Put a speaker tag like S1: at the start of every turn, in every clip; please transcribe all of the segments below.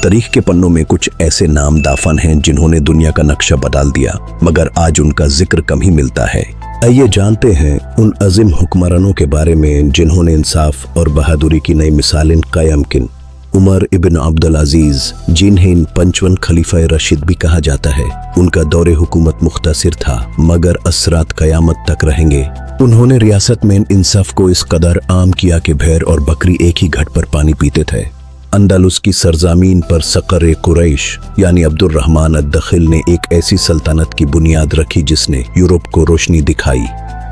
S1: तारीख के पन्नों में कुछ ऐसे नाम दाफन हैं जिन्होंने दुनिया का नक्शा बदल दिया, मगर आज उनका जिक्र कम ही मिलता है। आइए जानते हैं उन अजीम हुक्मरानों के बारे में जिन्होंने इंसाफ और बहादुरी की नई मिसालें कायम की। उमर इब्न अब्दुल अजीज, जिन्हें 55 खलीफा रशीद भी कहा जाता है, उनका दौरे हुकूमत मुख्तसर था मगर असरात क़यामत तक रहेंगे। उन्होंने रियासत में इंसाफ को इस कदर आम किया कि भेड़ और बकरी एक ही घट पर पानी पीते थे। अंदालुस की सरजमीन पर सकर कुरैश यानी अब्दुर्रहमान अद-दखिल ने एक ऐसी सल्तनत की बुनियाद रखी जिसने यूरोप को रोशनी दिखाई।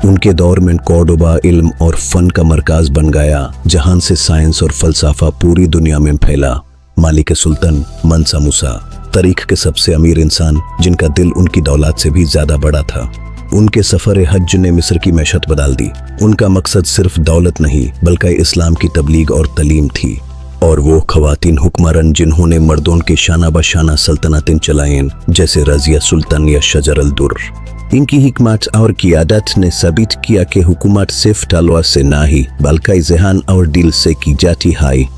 S1: उनके दौर में कॉर्डोबा इल्म और फन का मरकज बन गया, जहां से साइंस और फलसफा पूरी दुनिया में फैला। मालिक सुल्तान मंसा मूसा, तारीख के सबसे अमीर इंसान जिनका दिल उनकी दौलत से भी ज्यादा बड़ा था। उनके सफर हज ने मिस्र की मैशत बदल दी। उनका मकसद सिर्फ दौलत नहीं बल्कि इस्लाम की तबलीग और तलीम थी। और वो खवातीन हुक्मरान जिन्होंने मर्दों के शाना बशाना सल्तनतें चलाएं, जैसे रजिया सुल्तान या शजर अल-दुर्र। इनकी हिकमत और क़ियादत ने साबित किया कि हुकूमत सिर्फ तलवार से नहीं बल्कि ज़हन और दिल से की जाती है।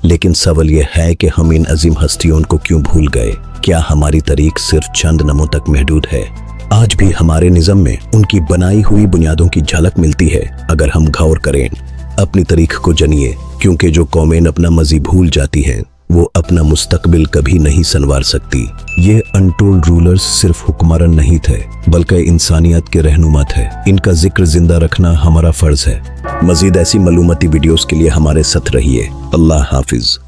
S1: लेकिन सवाल यह है कि हम इन अजीम हस्तियों को क्यों भूल गए? क्या हमारी तारीख सिर्फ चंद नामों तक महदूद है? आज भी हमारे निज़म में उनकी बनाई हुई बुनियादों की झलक मिलती है। अगर हम गौर करें, अपनी तारीख को जानिए, क्योंकि जो कौमें अपना माज़ी भूल जाती हैं वो अपना मुस्तकबिल कभी नहीं संवार सकती। ये अनटोल्ड रूलर्स सिर्फ हुक्मरान नहीं थे बल्कि इंसानियत के रहनुमा थे। इनका जिक्र जिंदा रखना हमारा फर्ज है। मजीद ऐसी मालूमाती वीडियोस के लिए हमारे साथ रहिए। अल्लाह हाफिज।